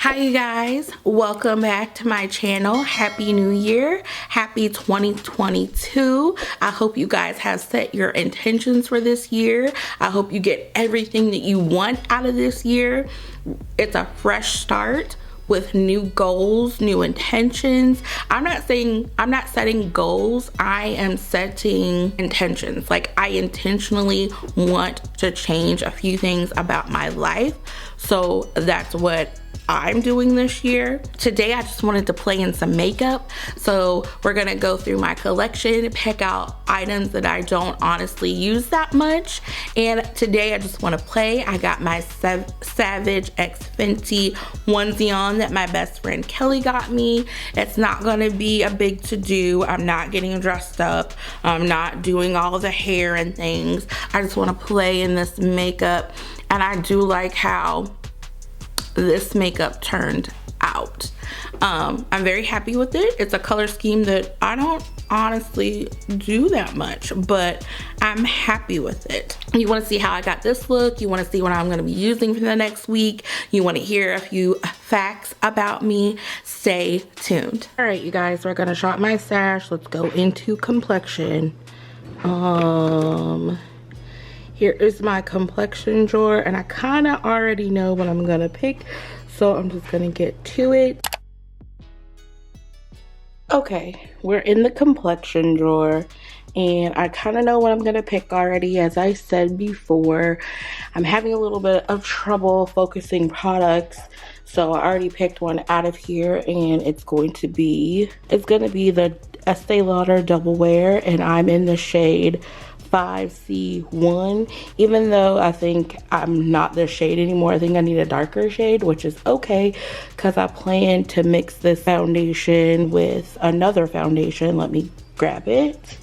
Hi you guys, welcome back to my channel. Happy New Year, happy 2022. I hope you guys have set your intentions for this year. I hope you get everything that you want out of this year. It's a fresh start with new goals, new intentions. I'm not setting goals, I am setting intentions. Like, I intentionally want to change a few things about my life. So that's what I'm doing this year. Today I just wanted to play in some makeup. So we're gonna go through my collection, pick out items that I don't honestly use that much. And today I just wanna play. I got my Savage X Fenty onesie on that my best friend Kelly got me. It's not gonna be a big to-do. I'm not getting dressed up. I'm not doing all the hair and things. I just wanna play in this makeup. And I do like how this makeup turned out. I'm very happy with it. It's a color scheme that I don't honestly do that much, but I'm happy with it. You want to see how I got this look, you want to see what I'm going to be using for the next week, you want to hear a few facts about me, stay tuned. All right, you guys, we're going to shop my stash. Let's go into complexion. Here is my complexion drawer, and I kind of already know what I'm gonna pick, so I'm just gonna get to it. Okay, we're in the complexion drawer, and I kind of know what I'm gonna pick already. As I said before, I'm having a little bit of trouble focusing products, so I already picked one out of here, and it's gonna be the Estee Lauder Double Wear, and I'm in the shade 5C1. Even though I think I'm not this shade anymore, I think I need a darker shade, which is okay because I plan to mix this foundation with another foundation. Let me grab it.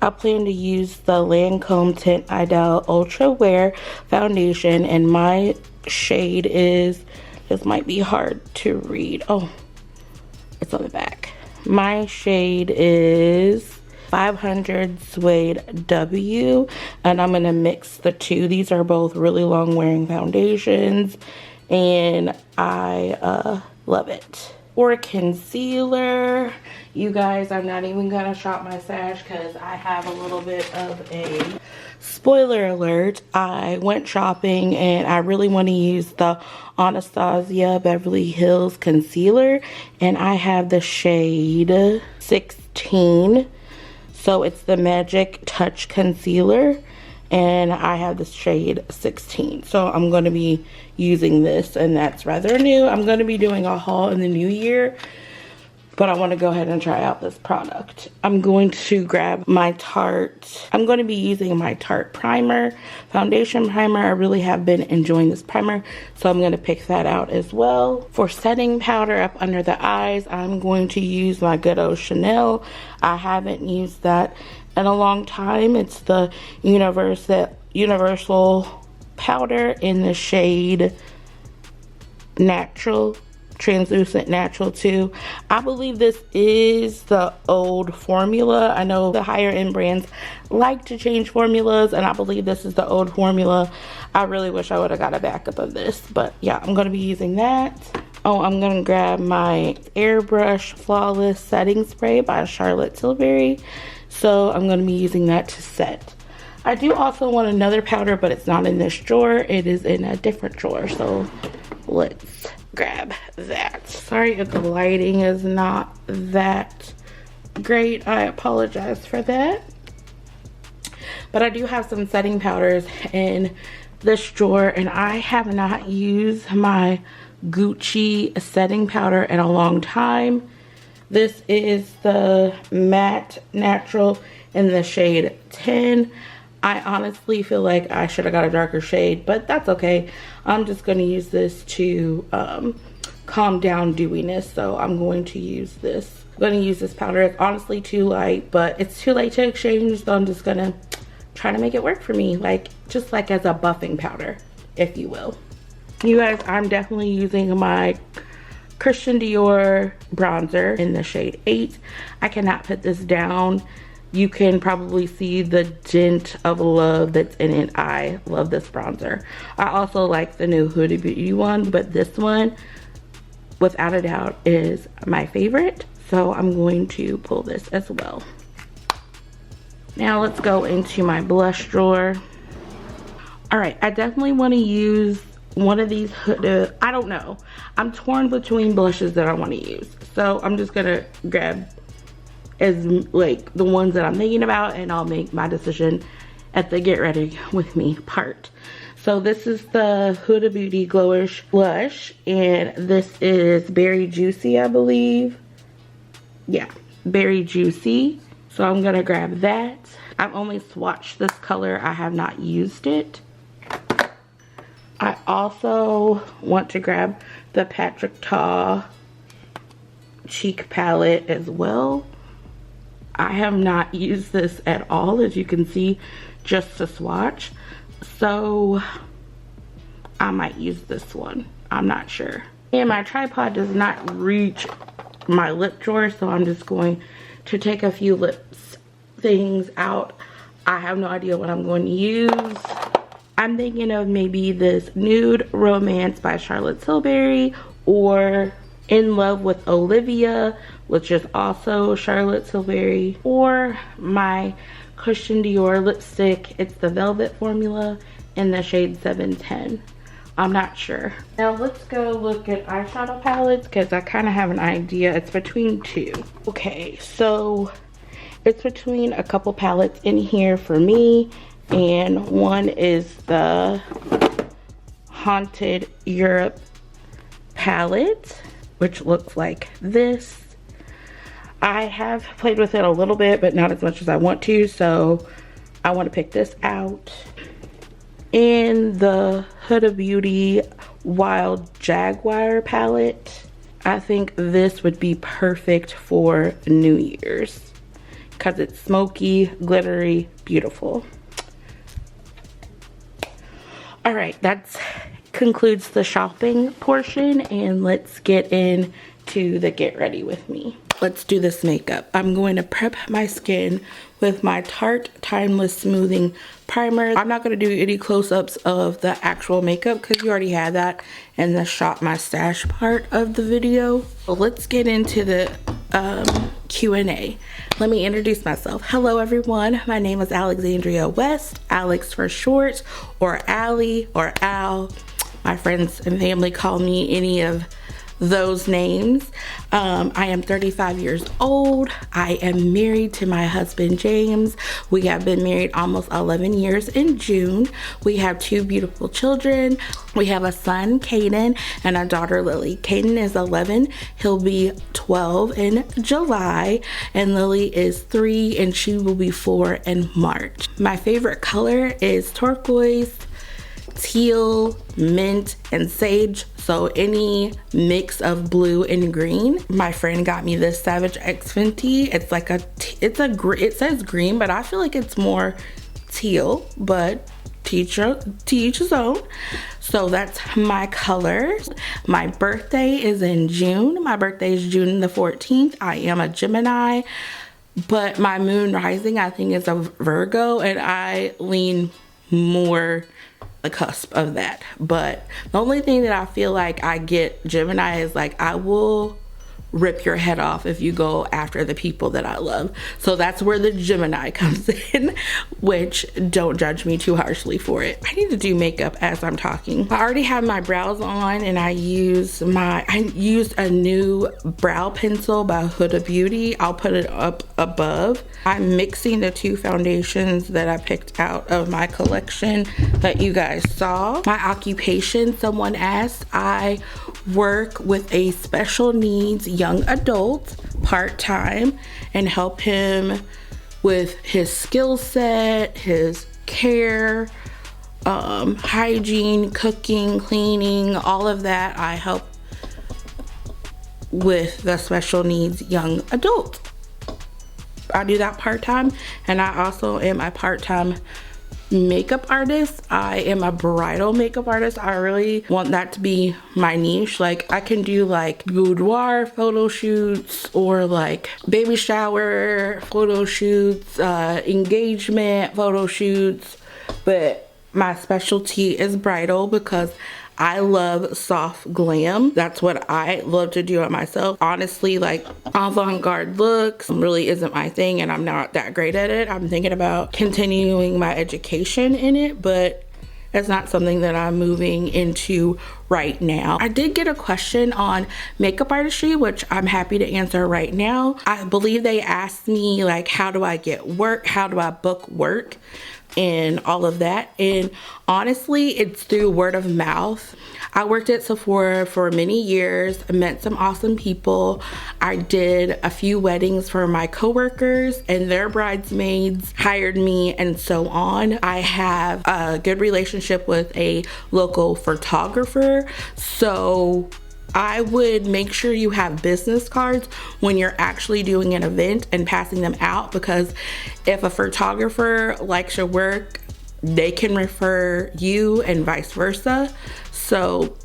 I plan to use the Lancome Tint Idol Ultra Wear foundation, and my shade is, this might be hard to read. Oh, it's on the back. My shade is 500 Suede W, and I'm gonna mix the two. These are both really long wearing foundations, and I love it. For concealer, you guys, I'm not even gonna shop my stash because I have a little bit of a spoiler alert. I went shopping and I really want to use the Anastasia Beverly Hills concealer, and I have the shade 16. So it's the Magic Touch Concealer, and I have the shade 16. So I'm going to be using this, and that's rather new. I'm going to be doing a haul in the new year, but I want to go ahead and try out this product. I'm going to grab my Tarte. I'm going to be using my Tarte primer, foundation primer. I really have been enjoying this primer, so I'm going to pick that out as well. For setting powder up under the eyes, I'm going to use my good old Chanel. I haven't used that in a long time. It's the Universal powder in the shade Natural, Translucent Natural 2. I believe this is the old formula. I know the higher end brands like to change formulas, and I believe this is the old formula. I really wish I would have got a backup of this, but yeah, I'm going to be using that. Oh, I'm going to grab my Airbrush Flawless Setting Spray by Charlotte Tilbury. So I'm going to be using that to set. I do also want another powder, but it's not in this drawer. It is in a different drawer. So let's grab that. Sorry if the lighting is not that great. I apologize for that. But I do have some setting powders in this drawer, and I have not used my Gucci setting powder in a long time. This is the Matte Natural in the shade 10. I honestly feel like I should have got a darker shade, but that's okay. I'm just going to use this to calm down dewiness, so I'm going to use this. I'm going to use this powder. It's honestly too light, but it's too late to exchange, so I'm just going to try to make it work for me, just like as a buffing powder, if you will. You guys, I'm definitely using my Christian Dior bronzer in the shade 8. I cannot put this down. You can probably see the dent of love that's in it. I love this bronzer. I also like the new Huda Beauty one, but this one without a doubt is my favorite. So I'm going to pull this as well. Now let's go into my blush drawer. All right, I definitely want to use one of these I don't know. I'm torn between blushes that I want to use. So I'm just gonna grab as like the ones that I'm thinking about, and I'll make my decision at the get ready with me part. So this is the Huda Beauty Glowish blush, and this is Berry Juicy, I believe. Yeah, Berry Juicy. So I'm gonna grab that. I've only swatched this color, I have not used it. I also want to grab the Patrick Ta cheek palette as well. I have not used this at all, as you can see, just to swatch. So I might use this one, I'm not sure. And my tripod does not reach my lip drawer, so I'm just going to take a few lips things out. I have no idea what I'm going to use. I'm thinking of maybe this Nude Romance by Charlotte Tilbury, or In Love with Olivia, which is also Charlotte Tilbury, or my Christian Dior lipstick. It's the Velvet formula in the shade 710. I'm not sure. Now let's go look at eyeshadow palettes, because I kind of have an idea. It's between two. Okay, so it's between a couple palettes in here for me, and one is the Haunted Europe palette, which looks like this. I have played with it a little bit, but not as much as I want to, so I want to pick this out. In the Huda Beauty Wild Jaguar palette, I think this would be perfect for New Year's, because it's smoky, glittery, beautiful. All right, that concludes the shopping portion, and let's get into the get ready with me. Let's do this makeup. I'm going to prep my skin with my Tarte Timeless Smoothing Primer. I'm not going to do any close-ups of the actual makeup because you already had that in the Shop My Stash part of the video. So let's get into the Q&A. Let me introduce myself. Hello everyone, my name is Alexandria West, Alex for short, or Allie, or Al. My friends and family call me any of those names. I am 35 years old. I am married to my husband James. We have been married almost 11 years in June. We have two beautiful children. We have a son, Caden, and a daughter, Lily. Caden is 11. He'll be 12 in July, and Lily is 3, and she will be 4 in March. My favorite color is turquoise, teal, mint, and sage. So any mix of blue and green. My friend got me this Savage X Fenty. It's like it says green, but I feel like it's more teal, but to each his own. So that's my colors. My birthday is in June. My birthday is June the 14th. I am a Gemini, but my moon rising I think is a Virgo, and I lean more the cusp of that. But the only thing that I feel like I get Gemini is like, I will rip your head off if you go after the people that I love. So that's where the Gemini comes in, which don't judge me too harshly for it. I need to do makeup as I'm talking. I already have my brows on, and I used a new brow pencil by Huda Beauty. I'll put it up above. I'm mixing the two foundations that I picked out of my collection that you guys saw. My occupation, someone asked, I work with a special needs young adult part-time and help him with his skill set, his care, hygiene, cooking, cleaning, all of that. I help with the special needs young adult. I do that part-time, and I also am a part-time makeup artist. I am a bridal makeup artist. I really want that to be my niche. Like, I can do like boudoir photo shoots, or like baby shower photo shoots, engagement photo shoots, but my specialty is bridal because I love soft glam. That's what I love to do it myself. Honestly, like avant-garde looks really isn't my thing, and I'm not that great at it. I'm thinking about continuing my education in it, but it's not something that I'm moving into right now. I did get a question on makeup artistry, which I'm happy to answer right now. I believe they asked me like, how do I get work? How do I book work? And all of that. And honestly, it's through word of mouth. I worked at Sephora for many years. I met some awesome people. I did a few weddings for my coworkers, and their bridesmaids hired me, and so on. I have a good relationship with a local photographer, so I would make sure you have business cards when you're actually doing an event and passing them out, because if a photographer likes your work, they can refer you and vice versa. So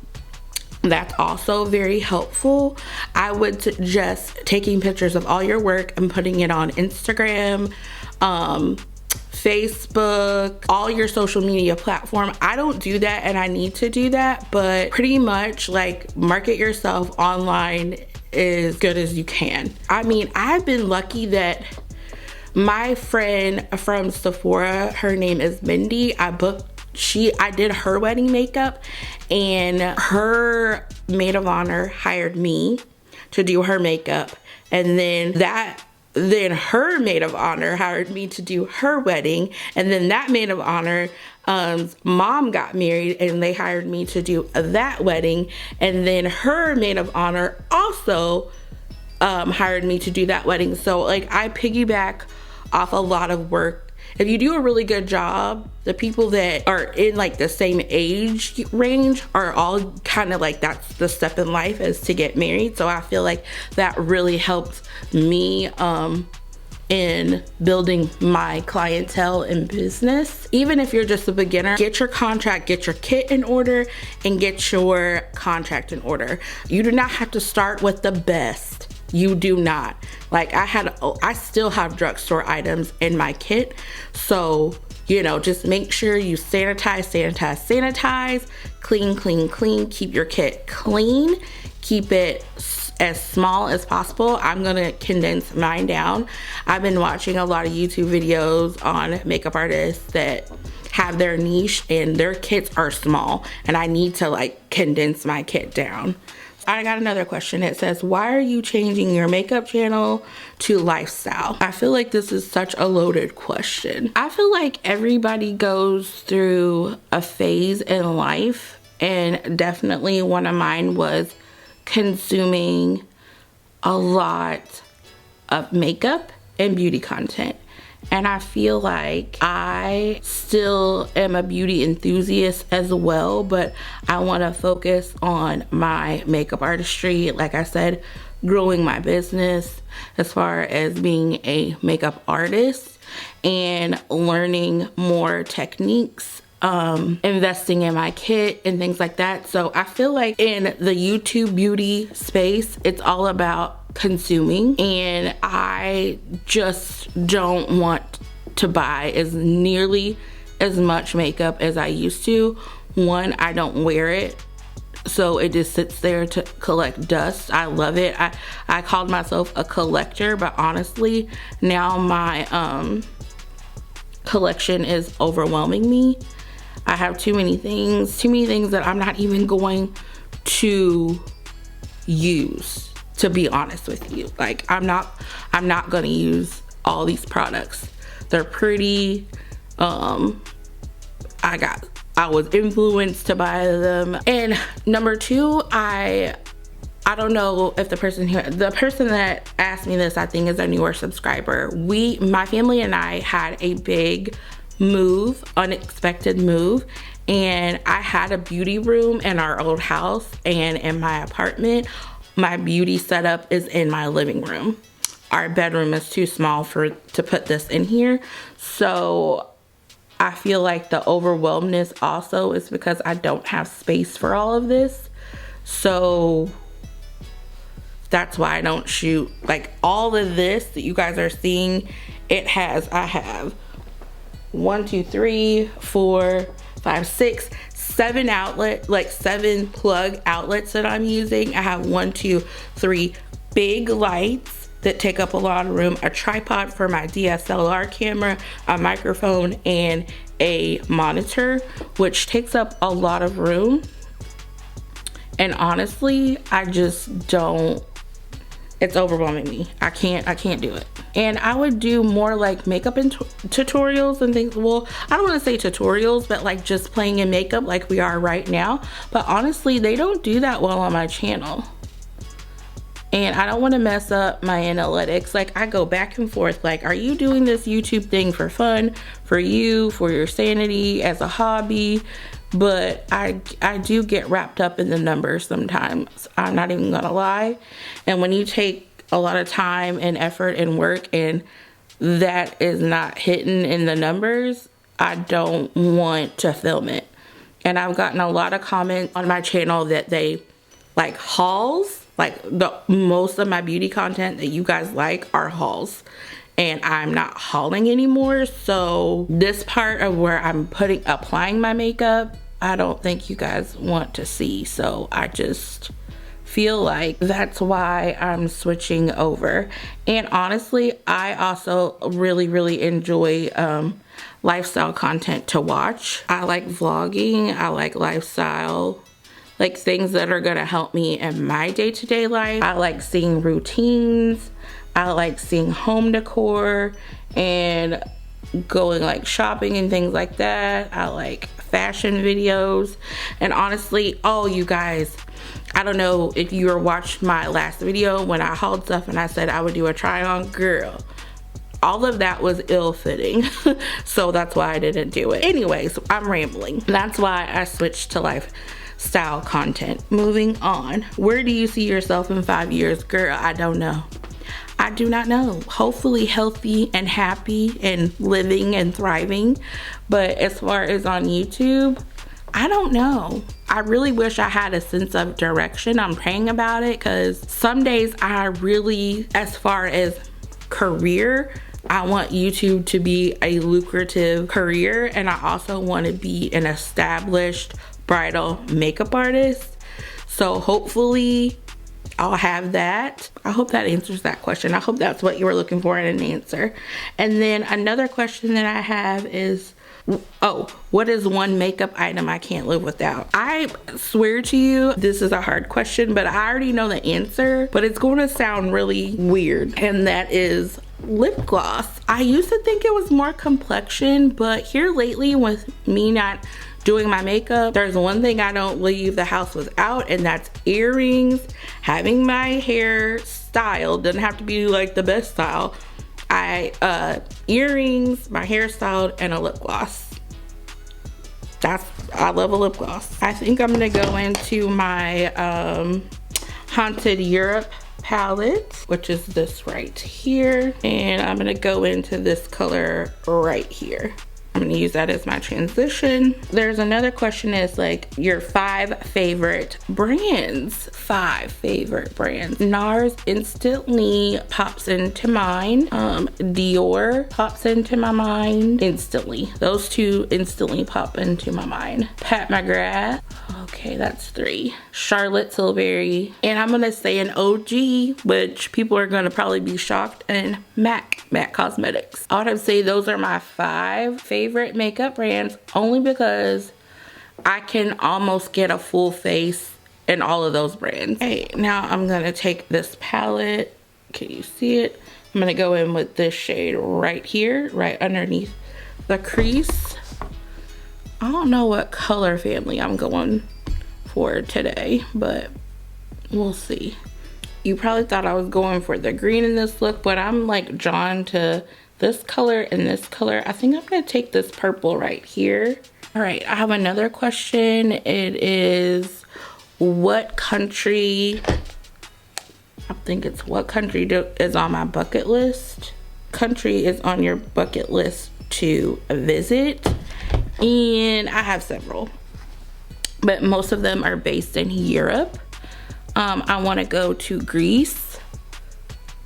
that's also very helpful. I would suggest taking pictures of all your work and putting it on Instagram, Facebook, all your social media platform. I don't do that, and I need to do that, but pretty much like market yourself online as good as you can. I mean, I've been lucky that my friend from Sephora, her name is Mindy, I did her wedding makeup, and her maid of honor hired me to do her makeup, and then her maid of honor hired me to do her wedding, and then that maid of honor mom got married, and they hired me to do that wedding, and then her maid of honor also hired me to do that wedding. So like, I piggyback off a lot of work. If you do a really good job, the people that are in like the same age range are all kind of like, that's the step in life, is to get married. So I feel like that really helped me in building my clientele and business. Even if you're just a beginner, get your contract, get your kit in order, and get your contract in order. You do not have to start with the best. You do not. Like, I still have drugstore items in my kit. So, you know, just make sure you sanitize, clean, keep your kit clean, keep it as small as possible. I'm gonna condense mine down. I've been watching a lot of YouTube videos on makeup artists that have their niche and their kits are small, and I need to like condense my kit down. I got another question. It says, why are you changing your makeup channel to lifestyle? I feel like this is such a loaded question. I feel like everybody goes through a phase in life, and definitely one of mine was consuming a lot of makeup and beauty content. And I feel like I still am a beauty enthusiast as well, but I want to focus on my makeup artistry. Like I said, growing my business as far as being a makeup artist and learning more techniques, investing in my kit and things like that. So I feel like in the YouTube beauty space, it's all about consuming, and I just don't want to buy as nearly as much makeup as I used to. One, I don't wear it, so it just sits there to collect dust. I love it. I called myself a collector, but honestly now my collection is overwhelming me. I have too many things that I'm not even going to use, to be honest with you. Like, I'm not gonna use all these products. They're pretty. I was influenced to buy them. And number two, I don't know if the person that asked me this, I think, is a newer subscriber. My family and I had a big move, unexpected move, and I had a beauty room in our old house, and in my apartment, my beauty setup is in my living room. Our bedroom is too small to put this in here. So I feel like the overwhelmness also is because I don't have space for all of this. So that's why I don't shoot like all of this that you guys are seeing. I have 1, 2, 3, 4, 5, 6, 7 outlet, like 7 plug outlets that I'm using. I have 1, 2, 3 big lights that take up a lot of room, a tripod for my DSLR camera, a microphone, and a monitor, which takes up a lot of room. And honestly, I just don't, it's overwhelming me. I can't do it. And I would do more like makeup and tutorials and things. Well, I don't want to say tutorials, but like just playing in makeup like we are right now. But honestly, they don't do that well on my channel. And I don't want to mess up my analytics. Like, I go back and forth, like, are you doing this YouTube thing for fun, for you, for your sanity, as a hobby? But I do get wrapped up in the numbers sometimes. I'm not even gonna lie. And when you take a lot of time and effort and work and that is not hidden in the numbers, I don't want to film it. And I've gotten a lot of comments on my channel that they like hauls. Like, the most of my beauty content that you guys like are hauls, and I'm not hauling anymore. So this part of where I'm applying my makeup, I don't think you guys want to see. So I just feel like that's why I'm switching over. And honestly, I also really enjoy lifestyle content to watch. I like vlogging, I like lifestyle, like things that are gonna help me in my day-to-day life. I like seeing routines. I like seeing home decor and going like shopping and things like that. I like fashion videos. And honestly, oh, you guys, I don't know if you watched my last video when I hauled stuff and I said I would do a try on. Girl, all of that was ill-fitting. So that's why I didn't do it. Anyways, I'm rambling. That's why I switched to lifestyle content. Moving on, where do you see yourself in 5 years? Girl, I don't know. I do not know. Hopefully healthy and happy and living and thriving. But as far as on YouTube, I don't know. I really wish I had a sense of direction. I'm praying about it, because some days I really, as far as career, I want YouTube to be a lucrative career, and I also want to be an established bridal makeup artist. So hopefully I'll have that. I hope that answers that question. I hope that's what you were looking for in an answer. And then another question that I have is, oh, what is one makeup item I can't live without? I swear to you, this is a hard question, but I already know the answer, but it's going to sound really weird, and that is lip gloss. I used to think it was more complexion, but here lately, with me not doing my makeup, there's one thing I don't leave the house without, and that's earrings, having my hair styled. Doesn't have to be like the best style. Earrings, my hair styled, and a lip gloss. I love a lip gloss. I think I'm gonna go into my Haunted Europe palette, which is this right here, and I'm gonna go into this color right here. I'm gonna use that as my transition. There's another question, is like your 5 favorite brands. 5 favorite brands. NARS instantly pops into mind. Dior pops into my mind instantly. Those 2 instantly pop into my mind. Pat McGrath. Okay, that's 3. Charlotte Tilbury. And I'm gonna say an OG, which people are gonna probably be shocked, and MAC Cosmetics. I would say those are my 5 favorite makeup brands, only because I can almost get a full face in all of those brands. Okay, now I'm gonna take this palette. Can you see it? I'm gonna go in with this shade right here, right underneath the crease. I don't know what color family I'm going for today, but we'll see. You probably thought I was going for the green in this look, but I'm like drawn to this color and this color. I think I'm gonna take this purple right here. All right, I have another question. It is, what country, I think it's what country is on my bucket list? Country is on your bucket list to visit. And I have several, but most of them are based in Europe. I want to go to Greece.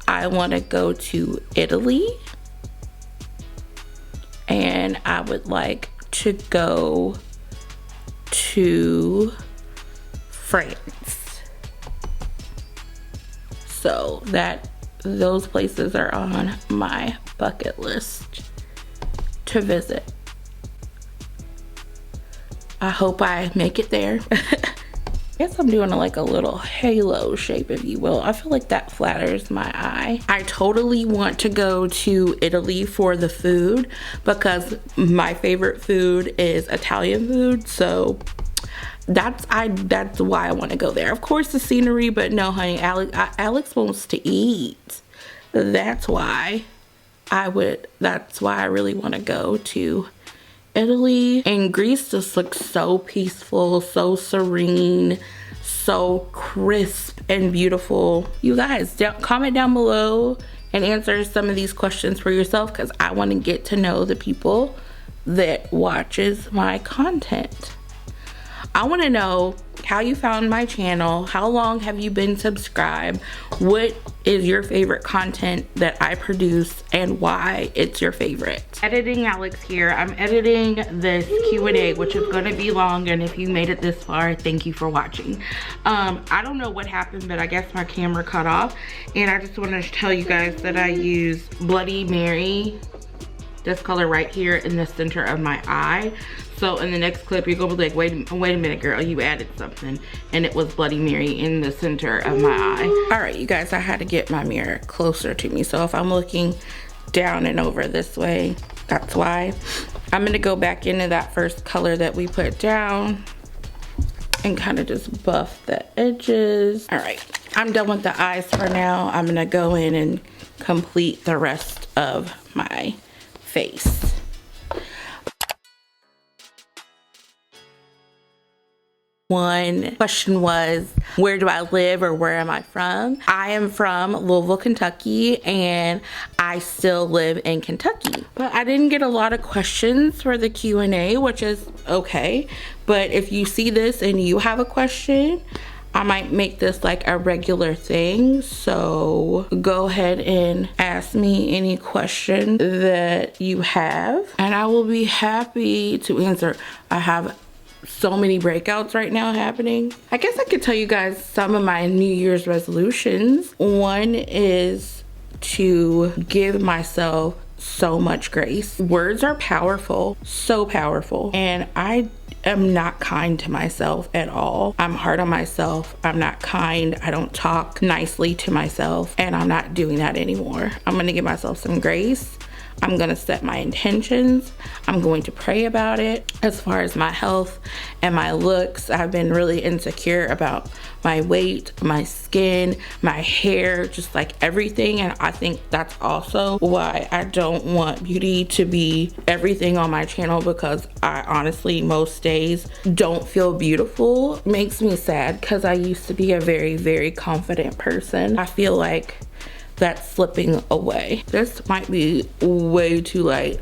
I want to go to Italy. And I would like to go to France. So those places are on my bucket list to visit. I hope I make it there. I guess I'm doing like a little halo shape, if you will. I feel like that flatters my eye. I totally want to go to Italy for the food because my favorite food is Italian food. So that's why I want to go there. Of course the scenery, but no honey, Alex wants to eat. That's why I really want to go to Italy. And Greece just looks so peaceful, so serene, so crisp and beautiful. You guys, comment down below and answer some of these questions for yourself, because I want to get to know the people that watches my content. I want to know how you found my channel. How long have you been subscribed? What is your favorite content that I produce and why it's your favorite? Editing Alex here. I'm editing this Q&A, which is going to be long, and if you made it this far, thank you for watching. I don't know what happened, but I guess my camera cut off, and I just wanted to tell you guys that I use Bloody Mary, this color right here in the center of my eye. So in the next clip, you're gonna be like, wait a minute, girl, you added something. And it was Bloody Mary in the center of my eye. All right, you guys, I had to get my mirror closer to me. So if I'm looking down and over this way, that's why. I'm gonna go back into that first color that we put down and kind of just buff the edges. All right, I'm done with the eyes for now. I'm gonna go in and complete the rest of my face. One question was, where do I live or where am I from? I am from Louisville, Kentucky, and I still live in Kentucky. But I didn't get a lot of questions for the Q&A, which is okay. But if you see this and you have a question, I might make this like a regular thing. So go ahead and ask me any question that you have, and I will be happy to answer. I have so many breakouts right now happening. I guess I could tell you guys some of my New Year's resolutions. One is to give myself so much grace. Words are powerful, so powerful, and I am not kind to myself at all. I'm hard on myself. I'm not kind. I don't talk nicely to myself, and I'm not doing that anymore. I'm gonna give myself some grace. I'm gonna set my intentions. I'm going to pray about it. As far as my health and my looks, I've been really insecure about my weight, my skin, my hair, just like everything. And I think that's also why I don't want beauty to be everything on my channel, because I honestly most days don't feel beautiful. It makes me sad because I used to be a very, very confident person. I feel like that's slipping away. This might be way too light.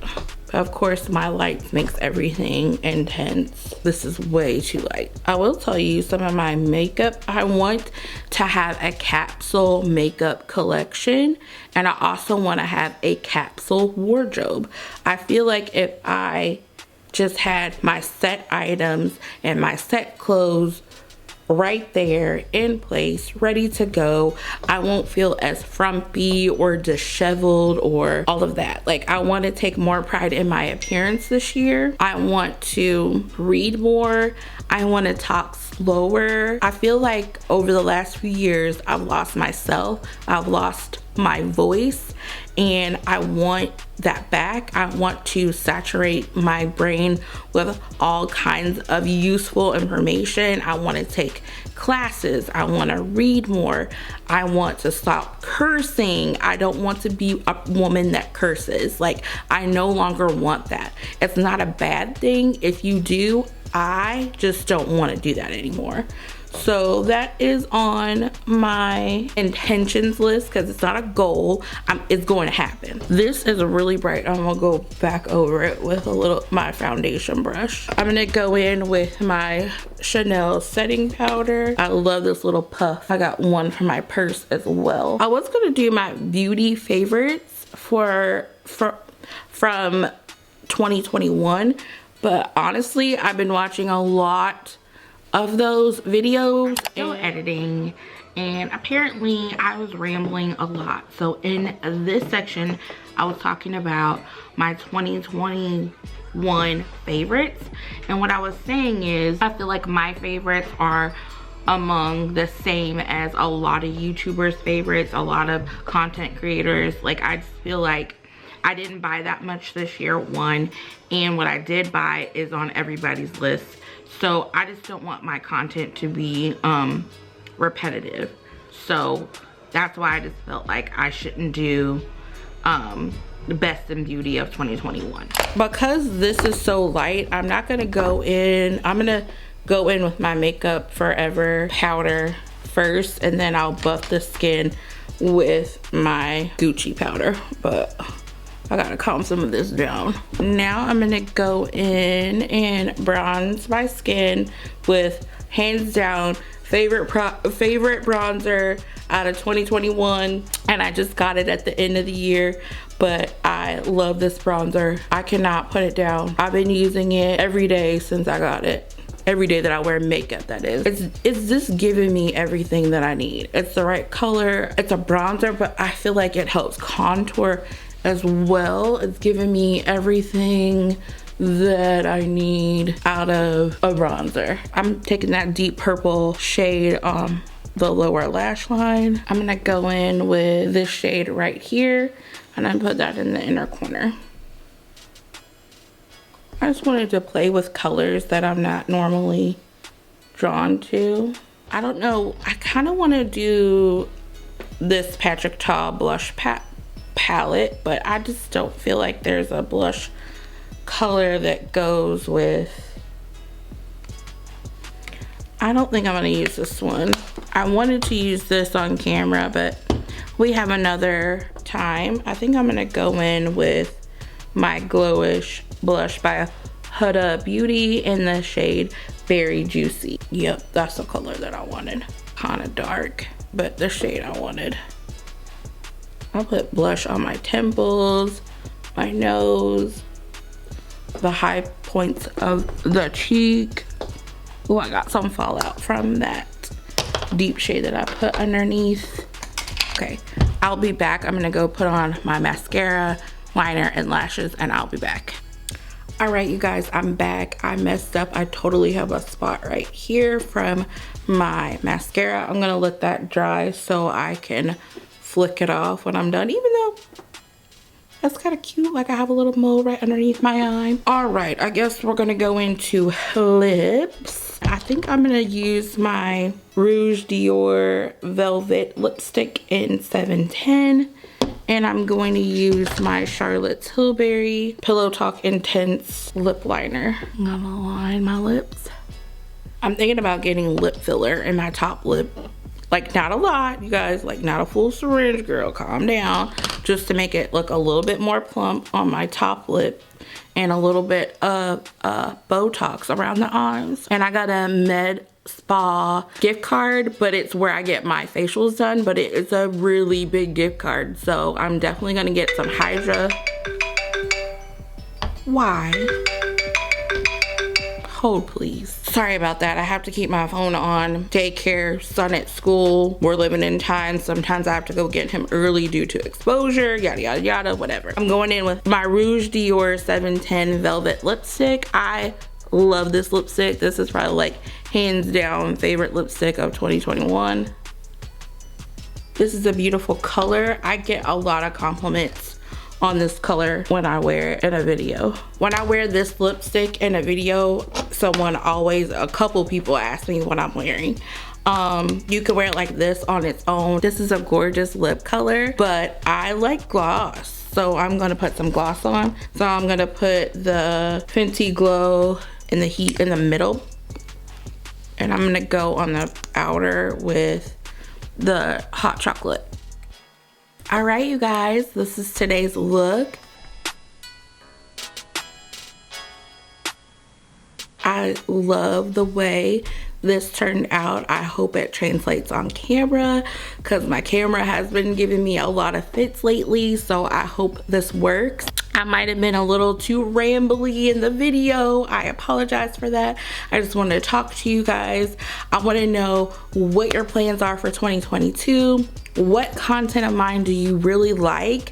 Of course, my light makes everything intense. This is way too light. I will tell you some of my makeup. I want to have a capsule makeup collection, and I also want to have a capsule wardrobe. I feel like if I just had my set items and my set clothes right there in place, ready to go, I won't feel as frumpy or disheveled or all of that. Like, I want to take more pride in my appearance this year. I want to read more. I want to talk slower. I feel like over the last few years, I've lost myself. I've lost my voice, and I want that back. I want to saturate my brain with all kinds of useful information. I want to take classes. I want to read more. I want to stop cursing. I don't want to be a woman that curses. Like, I no longer want that. It's not a bad thing if you do. I just don't want to do that anymore. So that is on my intentions list, because it's not a goal. It's going to happen. This is really bright. I'm gonna go back over it with my foundation brush. I'm gonna go in with my Chanel setting powder. I love this little puff. I got one for my purse as well. I was gonna do my beauty favorites from 2021, but honestly, I've been watching a lot of those videos. Still editing, and apparently I was rambling a lot. So in this section, I was talking about my 2021 favorites. And what I was saying is, I feel like my favorites are among the same as a lot of YouTubers' favorites, a lot of content creators. Like, I just feel like I didn't buy that much this year, one, and what I did buy is on everybody's list. So I just don't want my content to be repetitive. So that's why I just felt like I shouldn't do the best in beauty of 2021. Because this is so light, I'm not gonna go in. I'm gonna go in with my Makeup Forever powder first, and then I'll buff the skin with my Gucci powder. But I gotta calm some of this down. Now I'm gonna go in and bronze my skin with, hands down, favorite bronzer out of 2021, and I just got it at the end of the year, but I love this bronzer. I cannot put it down. I've been using it every day since I got it. Every day that I wear makeup, that is. It's just giving me everything that I need. It's the right color. It's a bronzer, but I feel like it helps contour as well. It's giving me everything that I need out of a bronzer. I'm taking that deep purple shade on the lower lash line. I'm gonna go in with this shade right here, and I put that in the inner corner. I just wanted to play with colors that I'm not normally drawn to. I don't know, I kind of want to do this Patrick Ta blush palette, but I just don't feel like there's a blush color that goes with. I don't think I'm gonna use this one. I wanted to use this on camera, but we have another time. I think I'm gonna go in with my Glowish blush by Huda Beauty in the shade Berry Juicy. Yep, that's the color that I wanted. Kind of dark, but the shade I wanted. I'll put blush on my temples, my nose, the high points of the cheek. Oh, I got some fallout from that deep shade that I put underneath. Okay, I'll be back. I'm gonna go put on my mascara, liner, and lashes, and I'll be back. All right, you guys, I'm back. I messed up. I totally have a spot right here from my mascara. I'm gonna let that dry so I can flick it off when I'm done, even though that's kind of cute. Like, I have a little mole right underneath my eye. All right, I guess we're gonna go into lips. I think I'm gonna use my Rouge Dior Velvet lipstick in 710. And I'm going to use my Charlotte's Tilbury Pillow Talk Intense lip liner. I'm gonna line my lips. I'm thinking about getting lip filler in my top lip. Like, not a lot, you guys, like not a full syringe, girl, calm down. Just to make it look a little bit more plump on my top lip, and a little bit of Botox around the eyes. And I got a Med Spa gift card, but it's where I get my facials done, but it's a really big gift card. So I'm definitely gonna get some Hydra. Why? Hold, please. Sorry about that. I have to keep my phone on. Daycare, son at school. We're living in times. Sometimes I have to go get him early due to exposure, yada, yada, yada, whatever. I'm going in with my Rouge Dior 710 Velvet lipstick. I love this lipstick. This is probably like hands down favorite lipstick of 2021. This is a beautiful color. I get a lot of compliments on this color when I wear it in a video. When I wear this lipstick in a video, a couple people ask me what I'm wearing. You can wear it like this on its own. This is a gorgeous lip color, but I like gloss, so I'm gonna put some gloss on. So I'm gonna put the Fenty Glow in the heat in the middle, and I'm gonna go on the outer with the hot chocolate. All right, you guys, this is today's look. I love the way this turned out. I hope it translates on camera, because my camera has been giving me a lot of fits lately, so I hope this works. I might have been a little too rambly in the video. I apologize for that. I just wanted to talk to you guys. I want to know what your plans are for 2022. What content of mine do you really like?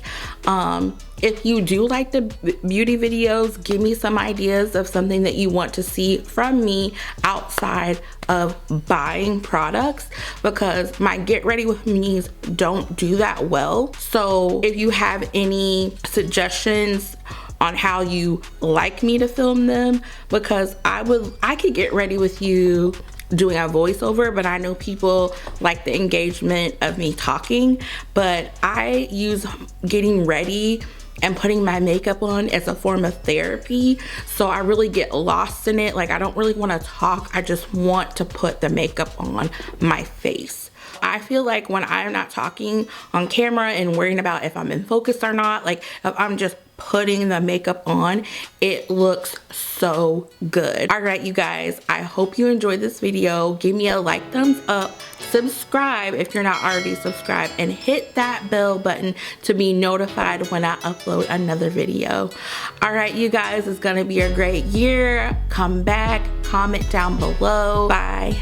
If you do like the beauty videos, give me some ideas of something that you want to see from me outside of buying products, because my get ready with me's don't do that well. So if you have any suggestions on how you like me to film them, because I could get ready with you doing a voiceover, but I know people like the engagement of me talking, but I use getting ready and putting my makeup on as a form of therapy. So I really get lost in it. Like, I don't really want to talk. I just want to put the makeup on my face. I feel like when I'm not talking on camera and worrying about if I'm in focus or not, like if I'm just putting the makeup on, it looks so good. All right, you guys, I hope you enjoyed this video. Give me a like, thumbs up, subscribe if you're not already subscribed, and hit that bell button to be notified when I upload another video. All right, you guys, it's gonna be a great year. Come back, comment down below. Bye.